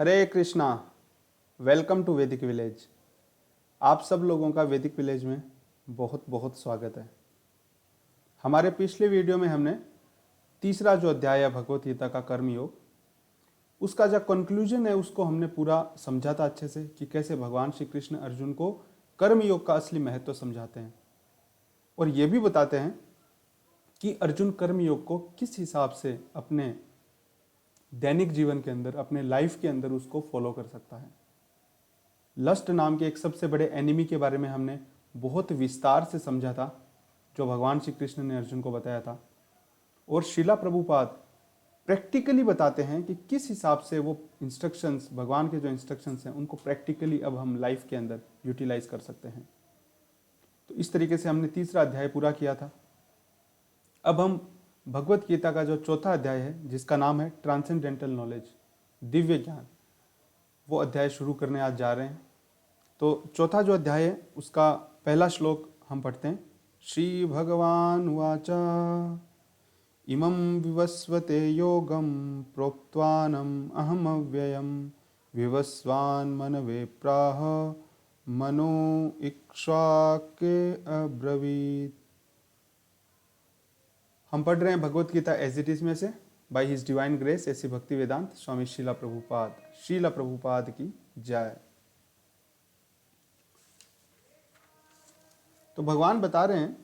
Hare Krishna. Welcome to Vedic village. आप सब लोगों का वैदिक विलेज में बहुत बहुत स्वागत है। हमारे पिछले वीडियो में हमने तीसरा जो अध्याय है भगवत गीता का कर्म योग, उसका जो कंक्लूजन है उसको हमने पूरा समझा था अच्छे से कि कैसे भगवान श्री कृष्ण अर्जुन को कर्म योग का असली महत्व समझाते हैं और ये भी बताते हैं कि अर्जुन कर्म योग को किस हिसाब से अपने दैनिक जीवन के अंदर, अपने लाइफ के अंदर उसको फॉलो कर सकता है। लस्ट नाम के एक सबसे बड़े एनिमी के बारे में हमने बहुत विस्तार से समझा था, जो भगवान श्री कृष्ण ने अर्जुन को बताया था। और शिला प्रभुपाद प्रैक्टिकली बताते हैं कि किस हिसाब से वो इंस्ट्रक्शंस, भगवान के जो इंस्ट्रक्शंस हैं, उनको प्रैक्टिकली अब हम लाइफ के अंदर यूटिलाइज कर सकते हैं। तो इस तरीके से हमने तीसरा अध्याय पूरा किया था। अब हम भगवत गीता का जो चौथा अध्याय है, जिसका नाम है ट्रांसेंडेंटल नॉलेज, दिव्य ज्ञान, वो अध्याय शुरू करने आज जा रहे हैं। तो चौथा जो अध्याय है उसका पहला श्लोक हम पढ़ते हैं। श्री भगवान वाचा इमं विवस्वते योगम प्रोक्त्वानम अहम अव्ययम विवस्वान मनवे प्राह मनो इक्ष्वाके अब्रवीत। हम पढ़ रहे हैं Bhagavad Gita as it is में से, बाय हिज डिवाइन ग्रेस ऐसी भक्ति वेदांत स्वामी शीला प्रभुपाद की जय। तो भगवान बता रहे हैं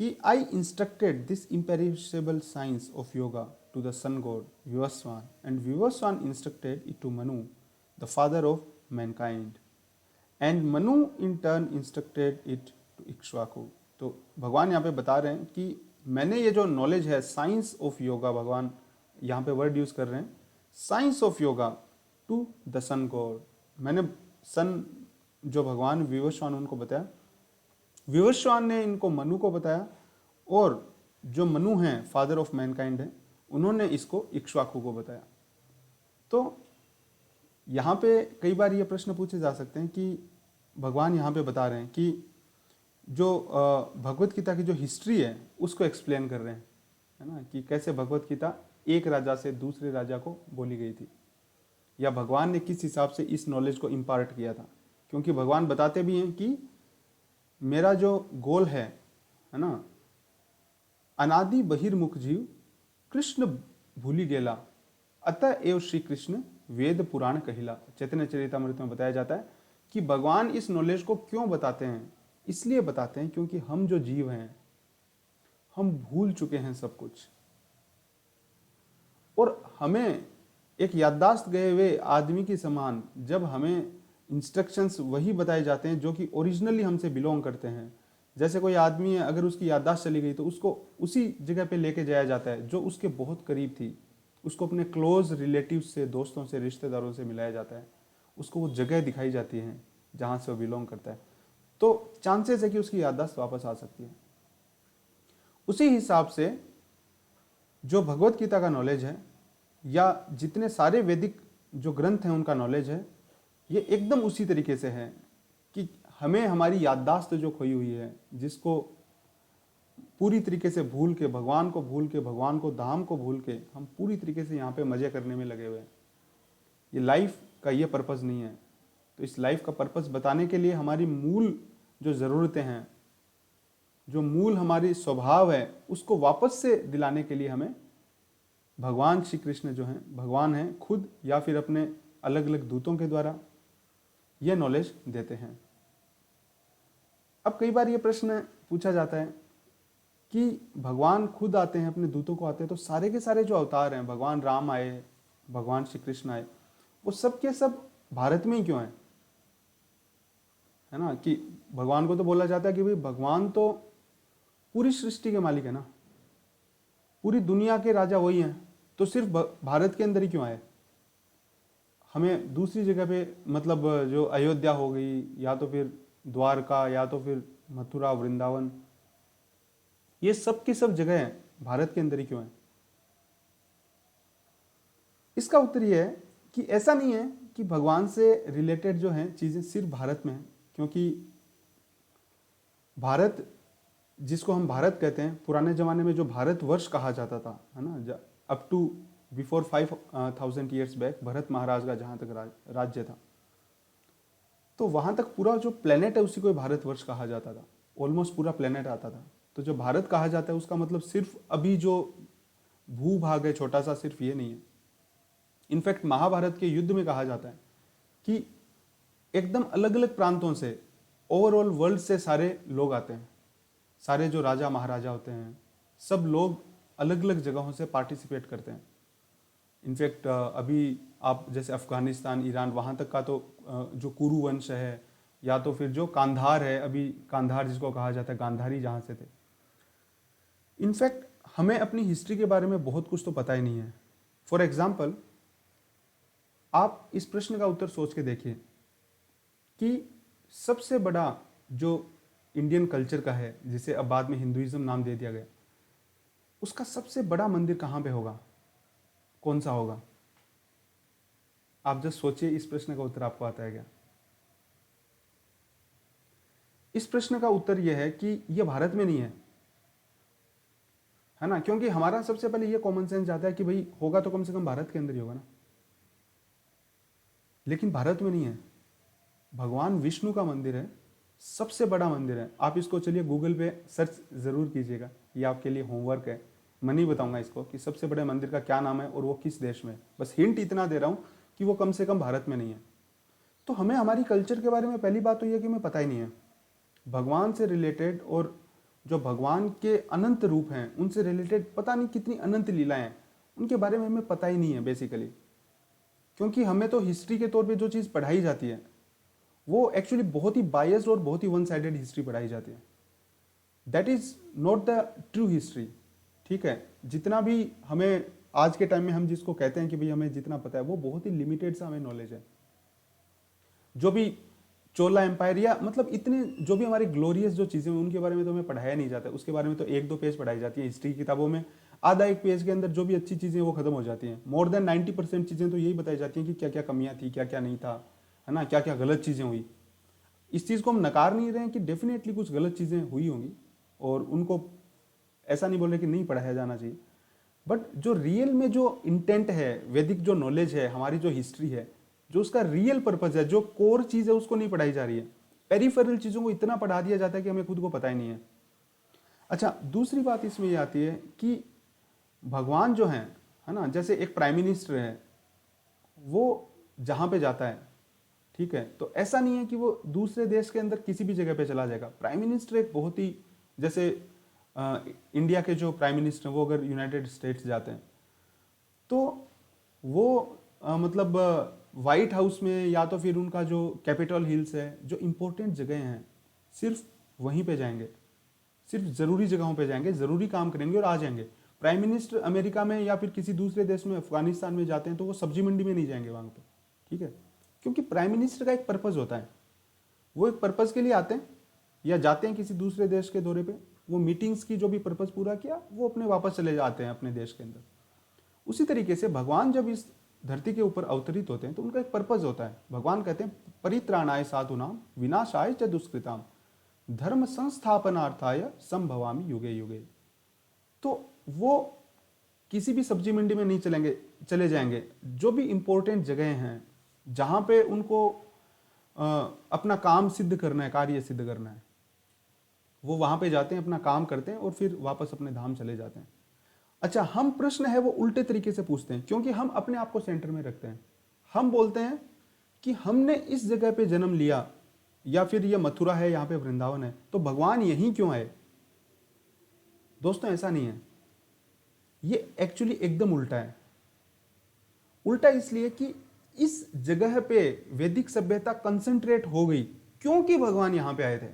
कि I instructed this imperishable science of yoga to the sun god Vivasvan, and Vivasvan instructed it to Manu the father of mankind, and Manu in turn instructed it to Ikshvaku. तो भगवान यहाँ पे बता रहे हैं कि मैंने ये जो नॉलेज है, साइंस ऑफ योगा, भगवान यहाँ पे वर्ड यूज कर रहे हैं, science of yoga to the sun god. मैंने सन जो भगवान विवस्वान उनको बताया, विवस्वान ने इनको मनु को बताया, और जो मनु हैं फादर ऑफ मैनकाइंड है, उन्होंने इसको इक्ष्वाकु को बताया। तो यहाँ पे कई बार ये प्रश्न पूछे जा सकते हैं कि भगवान यहाँ पे बता रहे हैं कि जो भगवत गीता की जो हिस्ट्री है उसको एक्सप्लेन कर रहे हैं, है ना, कि कैसे भगवत गीता एक राजा से दूसरे राजा को बोली गई थी, या भगवान ने किस हिसाब से इस नॉलेज को इम्पार्ट किया था। क्योंकि भगवान बताते भी हैं कि मेरा जो गोल है ना, अनादि बहिर्मुख जीव कृष्ण भूली गेला, अतः एव श्री कृष्ण वेद पुराण कहिला। चैतन्य चरितामृत में बताया जाता है कि भगवान इस नॉलेज को क्यों बताते हैं। इसलिए बताते हैं क्योंकि हम जो जीव हैं, हम भूल चुके हैं सब कुछ, और हमें एक याददाश्त गए हुए आदमी की समान जब हमें इंस्ट्रक्शंस वही बताए जाते हैं जो कि ओरिजिनली हमसे बिलोंग करते हैं। जैसे कोई आदमी है, अगर उसकी याददाश्त चली गई तो उसको उसी जगह पे लेके जाया जाता है जो उसके बहुत करीब थी, उसको अपने क्लोज रिलेटिव्स से, दोस्तों से, रिश्तेदारों से मिलाया जाता है, उसको वो जगह दिखाई जाती है जहाँ से वो बिलोंग करता है, तो चांसेस है कि उसकी याददाश्त वापस आ सकती है। उसी हिसाब से जो भगवत गीता का नॉलेज है, या जितने सारे वैदिक जो ग्रंथ हैं उनका नॉलेज है, ये एकदम उसी तरीके से है कि हमें हमारी याददाश्त जो खोई हुई है, जिसको पूरी तरीके से भूल के, भगवान को भूल के, भगवान को, धाम को भूल के हम पूरी तरीके से यहाँ पे मजे करने में लगे हुए हैं। ये लाइफ का ये पर्पज़ नहीं है। तो इस लाइफ का पर्पज़ बताने के लिए हमारी मूल जो ज़रूरतें हैं, जो मूल हमारी स्वभाव है, उसको वापस से दिलाने के लिए हमें भगवान श्री कृष्ण जो हैं, भगवान हैं खुद या फिर अपने अलग अलग दूतों के द्वारा ये नॉलेज देते हैं। अब कई बार ये प्रश्न पूछा जाता है कि भगवान खुद आते हैं, अपने दूतों को आते हैं, तो सारे के सारे जो अवतार हैं, भगवान राम आए, भगवान श्री कृष्ण आए, वो सब के सब भारत में ही क्यों हैं, है ना। कि भगवान को तो बोला जाता है कि भाई भगवान तो पूरी सृष्टि के मालिक है ना, पूरी दुनिया के राजा वही हैं, तो सिर्फ भारत के अंदर ही क्यों आए। हमें दूसरी जगह पे, मतलब जो अयोध्या हो गई, या तो फिर द्वारका, या तो फिर मथुरा, वृंदावन, ये सब की सब जगह हैं, भारत के अंदर ही क्यों है। इसका उत्तर यह है कि ऐसा नहीं है कि भगवान से रिलेटेड जो हैं चीज़ें सिर्फ भारत में हैं, क्योंकि भारत, जिसको हम भारत कहते हैं, पुराने ज़माने में जो भारतवर्ष कहा जाता था, है ना, up to before 5000 years back Bharat Maharaj का जहाँ तक राज्य था, तो वहाँ तक पूरा जो प्लेनेट है उसी को भारतवर्ष कहा जाता था। ऑलमोस्ट पूरा प्लेनेट आता था। तो जो भारत कहा जाता है उसका मतलब सिर्फ अभी जो भूभाग है छोटा सा, सिर्फ ये नहीं है। इनफैक्ट महाभारत के युद्ध में कहा जाता है कि एकदम अलग अलग प्रांतों से, ओवरऑल वर्ल्ड से सारे लोग आते हैं। सारे जो राजा महाराजा होते हैं सब लोग अलग अलग जगहों से पार्टिसिपेट करते हैं। इनफैक्ट अभी आप जैसे अफगानिस्तान, ईरान, वहाँ तक का तो जो कुरु वंश है, या तो फिर जो कांधार है, अभी कांधार जिसको कहा जाता है, गांधारी जहाँ से थे। इनफैक्ट हमें अपनी हिस्ट्री के बारे में बहुत कुछ तो पता ही नहीं है। फॉर एग्जाम्पल, आप इस प्रश्न का उत्तर सोच के देखिए कि सबसे बड़ा जो इंडियन कल्चर का है, जिसे अब बाद में हिंदुइज्म नाम दे दिया गया, उसका सबसे बड़ा मंदिर कहाँ पे होगा, कौन सा होगा? आप जस्ट सोचिए, इस प्रश्न का उत्तर आपको आता है क्या? इस प्रश्न का उत्तर यह है कि यह भारत में नहीं है ना, क्योंकि हमारा सबसे पहले यह कॉमन सेंस जाता है कि भाई होगा तो कम से कम भारत के अंदर ही होगा ना। लेकिन भारत में नहीं है। भगवान विष्णु का मंदिर है, सबसे बड़ा मंदिर है। आप इसको चलिए गूगल पे सर्च जरूर कीजिएगा, ये आपके लिए होमवर्क है। मैं नहीं बताऊंगा इसको कि सबसे बड़े मंदिर का क्या नाम है और वो किस देश में है, बस हिंट इतना दे रहा हूं कि वो कम से कम भारत में नहीं है। तो हमें हमारी कल्चर के बारे में पहली बात तो यह कि हमें पता ही नहीं है। भगवान से रिलेटेड और जो भगवान के अनंत रूप हैं उनसे रिलेटेड पता नहीं कितनी अनंत लीलाएं हैं, उनके बारे में हमें पता ही नहीं है बेसिकली। क्योंकि हमें तो हिस्ट्री के तौर पे जो चीज़ पढ़ाई जाती है वो एक्चुअली बहुत ही बायस्ड और बहुत ही वन साइडेड हिस्ट्री पढ़ाई जाती है। That is not the true history. ठीक है, जितना भी हमें आज के टाइम में हम जिसको कहते हैं कि भाई हमें जितना पता है वो बहुत ही लिमिटेड सा हमें नॉलेज है। जो भी चोला एम्पायर या मतलब इतने जो भी हमारी ग्लोरियस जो चीज़ें हैं उनके बारे में तो हमें पढ़ाया नहीं जाता है। उसके बारे में तो 1-2 पेज पढ़ाई जाती है हिस्ट्री की किताबों में। आधा एक पेज के अंदर जो भी अच्छी चीज़ें वो खत्म हो जाती हैं। मोर देन 90% चीज़ें तो यही बताई जाती हैं कि क्या क्या कमियां थी, क्या क्या नहीं था, है ना, क्या क्या गलत चीज़ें हुई। इस चीज़ को हम नकार नहीं रहे हैं कि डेफिनेटली कुछ गलत चीज़ें हुई होंगी और उनको ऐसा नहीं बोल रहे कि नहीं पढ़ाया जाना चाहिए। बट जो रियल में जो इंटेंट है, वैदिक जो नॉलेज है, हमारी जो हिस्ट्री है, जो उसका रियल पर्पज है, जो कोर चीज़ है, उसको नहीं पढ़ाई जा रही है। पेरिफेरल चीज़ों को इतना पढ़ा दिया जाता है कि हमें खुद को पता ही नहीं है। अच्छा, दूसरी बात इसमें ये आती है कि भगवान जो है ना, जैसे एक प्राइम मिनिस्टर है, वो जहाँ पे जाता है, ठीक है, तो ऐसा नहीं है कि वो दूसरे देश के अंदर किसी भी जगह पे चला जाएगा। प्राइम मिनिस्टर एक बहुत ही, जैसे इंडिया के जो प्राइम मिनिस्टर हैं वो अगर यूनाइटेड स्टेट्स जाते हैं तो वो मतलब वाइट हाउस में या तो फिर उनका जो कैपिटल हिल्स है, जो इंपॉर्टेंट जगह हैं, सिर्फ वहीं पे जाएंगे, सिर्फ ज़रूरी जगहों पे जाएंगे, ज़रूरी काम करेंगे और आ जाएंगे। प्राइम मिनिस्टर अमेरिका में या फिर किसी दूसरे देश में, अफगानिस्तान में जाते हैं तो वो सब्जी मंडी में नहीं जाएंगे वहाँ पे, ठीक है, क्योंकि प्राइम मिनिस्टर का एक पर्पज़ होता है। वो एक पर्पज़ के लिए आते हैं या जाते हैं किसी दूसरे देश के दौरे पे, वो मीटिंग्स की जो भी पर्पज़ पूरा किया वो अपने वापस चले जाते हैं अपने देश के अंदर। उसी तरीके से भगवान जब इस धरती के ऊपर अवतरित होते हैं तो उनका एक पर्पज़ होता है। भगवान कहते हैं परित्राणाय साधूनाम विनाशाय च दुष्कृताम धर्म संस्थापनार्थाय संभवामि युगे युगे। तो वो किसी भी सब्जी मंडी में नहीं चले जाएंगे। जो भी इंपॉर्टेंट जगह हैं जहाँ पे उनको अपना काम सिद्ध करना है, कार्य सिद्ध करना है, वो वहाँ पे जाते हैं, अपना काम करते हैं और फिर वापस अपने धाम चले जाते हैं। अच्छा, हम प्रश्न है वो उल्टे तरीके से पूछते हैं, क्योंकि हम अपने आप को सेंटर में रखते हैं। हम बोलते हैं कि हमने इस जगह पे जन्म लिया, या फिर ये मथुरा है, यहाँ पे वृंदावन है, तो भगवान यहीं क्यों आए? दोस्तों, ऐसा नहीं है। ये एक्चुअली एकदम उल्टा है। उल्टा इसलिए कि इस जगह पे वैदिक सभ्यता कंसंट्रेट हो गई क्योंकि भगवान यहाँ पे आए थे।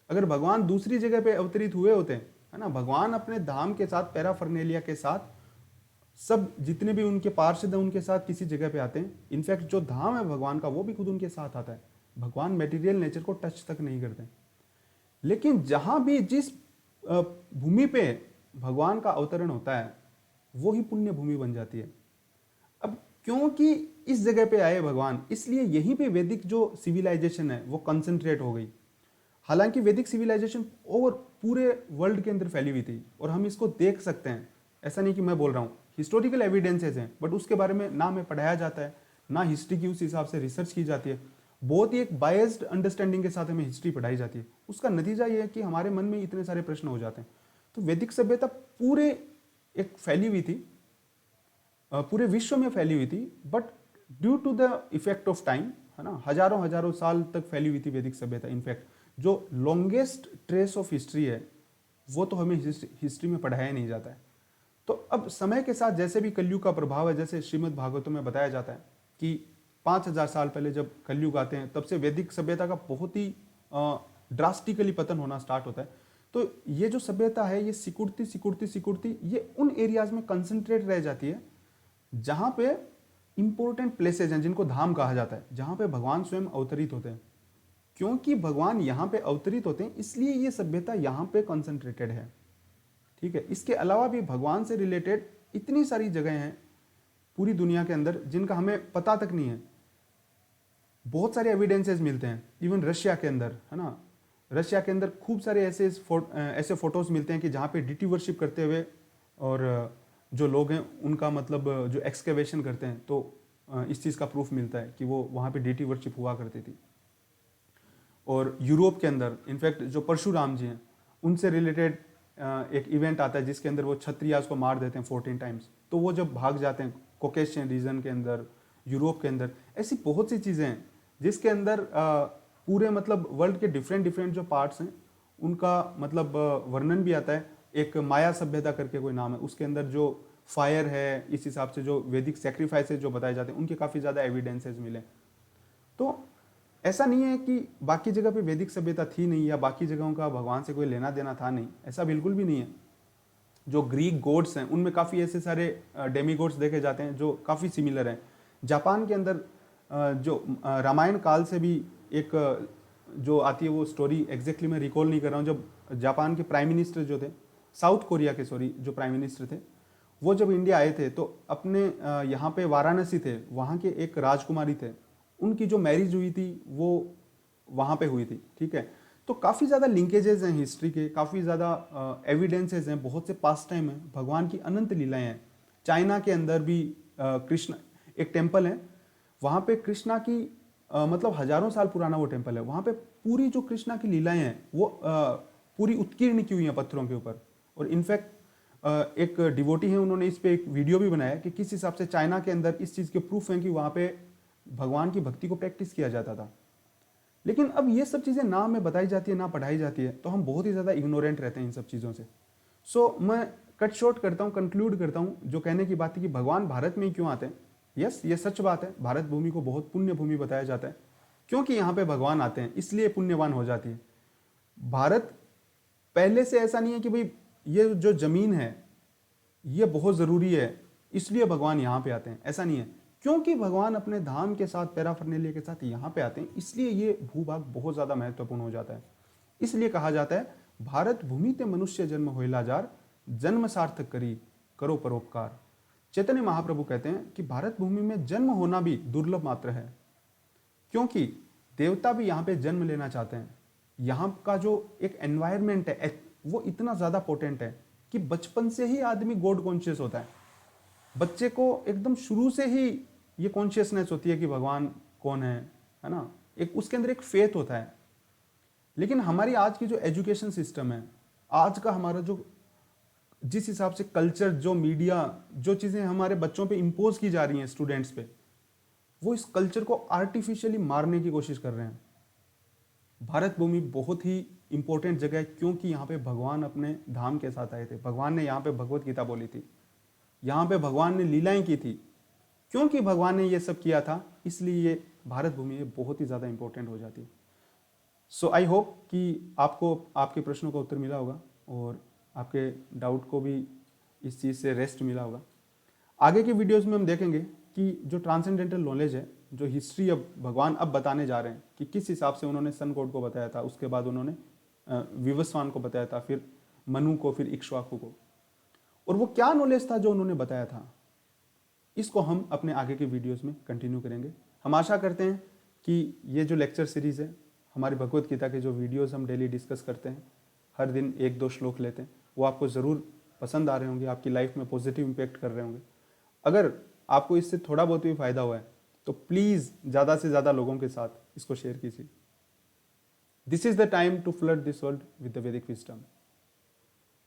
अगर भगवान दूसरी जगह पे अवतरित हुए होते, है ना, भगवान अपने धाम के साथ, पैराफर्नेलिया के साथ, सब जितने भी उनके पार्षद हैं उनके साथ किसी जगह पे आते हैं। इनफैक्ट जो धाम है भगवान का वो भी खुद उनके साथ आता है। भगवान मटेरियल नेचर को टच तक नहीं करते। लेकिन जहां भी जिस भूमि पे भगवान का अवतरण होता है वो ही पुण्य भूमि बन जाती है। अब क्योंकि इस जगह पे आए भगवान, इसलिए यहीं पे वैदिक जो सिविलाइजेशन है वो कंसंट्रेट हो गई। हालांकि वैदिक सिविलाइजेशन ओवर पूरे वर्ल्ड के अंदर फैली हुई थी और हम इसको देख सकते हैं। ऐसा नहीं कि मैं बोल रहा हूँ, हिस्टोरिकल एविडेंसेस हैं, बट उसके बारे में ना हमें पढ़ाया जाता है, ना हिस्ट्री की उस हिसाब से रिसर्च की जाती है। बहुत ही एक बायस्ड अंडरस्टैंडिंग के साथ हमें हिस्ट्री पढ़ाई जाती है। उसका नतीजा ये है कि हमारे मन में इतने सारे प्रश्न हो जाते हैं। तो वैदिक सभ्यता पूरे एक फैली हुई थी, पूरे विश्व में फैली हुई थी, but due to the effect of time, है ना, हजारों हजारों साल तक फैली हुई थी वैदिक सभ्यता। इनफैक्ट जो लॉन्गेस्ट ट्रेस ऑफ हिस्ट्री है वो तो हमें हिस्ट्री में पढ़ाया नहीं जाता है। तो अब समय के साथ जैसे भी कलयुग का प्रभाव है, जैसे श्रीमद् भागवतों में बताया जाता है कि 5000 साल पहले जब कलयुग आते हैं तब से वैदिक सभ्यता का बहुत ही ड्रास्टिकली पतन होना स्टार्ट होता है। तो ये जो सभ्यता है ये सिकुड़ती सिकुड़ती सिकुड़ती ये उन एरियाज में कंसंट्रेट रह जाती है जहां पे इंपॉर्टेंट प्लेसेज हैं, जिनको धाम कहा जाता है, जहां पे भगवान स्वयं अवतरित होते हैं। क्योंकि भगवान यहाँ पे अवतरित होते हैं इसलिए ये सभ्यता यहाँ पे कंसंट्रेटेड है। ठीक है, इसके अलावा भी भगवान से रिलेटेड इतनी सारी जगह हैं पूरी दुनिया के अंदर जिनका हमें पता तक नहीं है। बहुत सारे एविडेंसेस मिलते हैं, इवन रशिया के अंदर, है ना, रशिया के अंदर खूब सारे ऐसे फोटोज मिलते हैं कि जहाँ पे डिटी वर्शिप करते हुए और जो लोग हैं उनका मतलब जो एक्सकेवेशन करते हैं तो इस चीज़ का प्रूफ मिलता है कि वो वहाँ पे डिटी वर्शिप हुआ करती थी। और यूरोप के अंदर इनफैक्ट जो परशुराम जी हैं उनसे रिलेटेड एक इवेंट आता है जिसके अंदर वो क्षत्रियास को मार देते हैं 14 टाइम्स। तो वो जब भाग जाते हैं कोकेशियन रीजन के अंदर, यूरोप के अंदर, ऐसी बहुत सी चीज़ें हैं जिसके अंदर पूरे मतलब वर्ल्ड के डिफरेंट डिफरेंट जो पार्ट्स हैं उनका मतलब वर्णन भी आता है। एक माया सभ्यता करके कोई नाम है, उसके अंदर जो फायर है, इस हिसाब से जो वैदिक सेक्रीफाइसेज जो बताए जाते हैं उनके काफ़ी ज़्यादा एविडेंसेज मिले। तो ऐसा नहीं है कि बाकी जगह पे वैदिक सभ्यता थी नहीं या बाकी जगहों का भगवान से कोई लेना देना था नहीं, ऐसा बिल्कुल भी नहीं है। जो ग्रीक गॉड्स हैं उनमें काफ़ी ऐसे सारे डेमी गॉड्स देखे जाते हैं जो काफ़ी सिमिलर हैं। जापान के अंदर जो रामायण काल से भी एक जो आती है वो स्टोरी एग्जैक्टली मैं रिकॉल नहीं कर रहा हूँ। जब जापान के प्राइम मिनिस्टर जो थे, साउथ कोरिया के सॉरी जो प्राइम मिनिस्टर थे, वो जब इंडिया आए थे तो अपने यहाँ पे वाराणसी थे, वहाँ के एक राजकुमारी थे, उनकी जो मैरिज हुई थी वो वहाँ पे हुई थी। ठीक है, तो काफ़ी ज़्यादा लिंकेजेस हैं हिस्ट्री के, काफ़ी ज़्यादा एविडेंसेस हैं, बहुत से पास टाइम हैं, भगवान की अनंत लीलाएं हैं। चाइना के अंदर भी कृष्ण एक टेम्पल है, वहाँ पे कृष्णा की मतलब हजारों साल पुराना वो टेम्पल है। वहाँ पे पूरी जो कृष्णा की लीलाएं हैं वो पूरी उत्कीर्ण की हुई हैं पत्थरों के ऊपर। और इनफैक्ट एक डिवोटी है, उन्होंने इस पे एक वीडियो भी बनाया कि किस हिसाब से चाइना के अंदर इस चीज़ के प्रूफ हैं कि वहाँ पे भगवान की भक्ति को प्रैक्टिस किया जाता था। लेकिन अब ये सब चीज़ें ना हमें बताई जाती है ना पढ़ाई जाती है, तो हम बहुत ही ज़्यादा इग्नोरेंट रहते हैं इन सब चीज़ों से। सो मैं कट शॉर्ट करता हूँ, कंक्लूड करता हूँ, जो कहने की बात है कि भगवान भारत में ही क्यों आते हैं। यस, ये सच बात है, भारत भूमि को बहुत पुण्य भूमि बताया जाता है, क्योंकि यहाँ पे भगवान आते हैं इसलिए पुण्यवान हो जाती है भारत। पहले से ऐसा नहीं है कि भाई ये जो जमीन है ये बहुत ज़रूरी है इसलिए भगवान यहाँ पे आते हैं, ऐसा नहीं है। क्योंकि भगवान अपने धाम के साथ, पैराफर्नेलिया के साथ यहाँ पे आते हैं इसलिए ये भूभाग बहुत ज़्यादा महत्वपूर्ण हो जाता है। इसलिए कहा जाता है भारत भूमि ते मनुष्य जन्म होइला जार, जन्म सार्थक करी करो परोपकार। चैतन्य महाप्रभु कहते हैं कि भारत भूमि में जन्म होना भी दुर्लभ मात्र है, क्योंकि देवता भी यहाँ पे जन्म लेना चाहते हैं। यहाँ का जो एक एनवायरमेंट है वो इतना ज़्यादा पोटेंट है कि बचपन से ही आदमी गॉड कॉन्शियस होता है। बच्चे को एकदम शुरू से ही ये कॉन्शियसनेस होती है कि भगवान कौन है ना, एक उसके अंदर एक फेथ होता है। लेकिन हमारी आज की जो एजुकेशन सिस्टम है, आज का हमारा जो जिस हिसाब से कल्चर, जो मीडिया, जो चीज़ें हमारे बच्चों पे इम्पोज की जा रही हैं स्टूडेंट्स पे, वो इस कल्चर को आर्टिफिशियली मारने की कोशिश कर रहे हैं। भारत भूमि बहुत ही इंपॉर्टेंट जगह है क्योंकि यहाँ पे भगवान अपने धाम के साथ आए थे। भगवान ने यहाँ पे भगवत गीता बोली थी, यहाँ पे भगवान ने लीलाएं की थी। क्योंकि भगवान ने ये सब किया था इसलिए ये भारत भूमि बहुत ही ज़्यादा इंपॉर्टेंट हो जाती है। सो आई होप कि आपको आपके प्रश्नों का उत्तर मिला होगा और आपके डाउट को भी इस चीज़ से रेस्ट मिला होगा। आगे के वीडियोस में हम देखेंगे कि जो ट्रांसेंडेंटल नॉलेज है, जो हिस्ट्री अब भगवान अब बताने जा रहे हैं कि किस हिसाब से उन्होंने सन गॉड को बताया था, उसके बाद उन्होंने विवस्वान को बताया था, फिर मनु को, फिर इक्ष्वाकु को, और वो क्या नॉलेज था जो उन्होंने बताया था, इसको हम अपने आगे के वीडियोस में कंटिन्यू करेंगे। हम आशा करते हैं कि ये जो लेक्चर सीरीज़ है, हमारी भगवत गीता के जो वीडियोस हम डेली डिस्कस करते हैं, हर दिन 1-2 श्लोक लेते हैं, वो आपको ज़रूर पसंद आ रहे होंगे, आपकी लाइफ में पॉजिटिव इम्पैक्ट कर रहे होंगे। अगर आपको इससे थोड़ा बहुत भी फायदा हुआ है तो प्लीज़ ज़्यादा से ज़्यादा लोगों के साथ इसको शेयर कीजिए। This is the time to flood this world with the Vedic wisdom.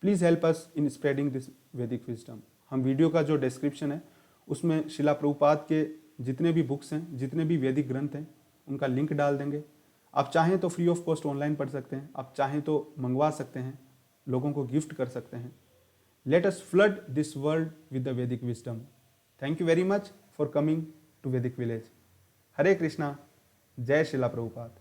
Please help us in spreading this Vedic wisdom. हम वीडियो का जो डिस्क्रिप्शन है उसमें शिला प्रभुपाद के जितने भी बुक्स हैं, जितने भी वैदिक ग्रंथ हैं, उनका लिंक डाल देंगे। आप चाहें तो फ्री ऑफ कॉस्ट ऑनलाइन पढ़ सकते हैं, आप चाहें तो मंगवा सकते हैं, लोगों को गिफ्ट कर सकते हैं। Let us flood this world with the Vedic wisdom. Thank you very much for coming to Vedic village. Hare Krishna, Jai Srila Prabhupada.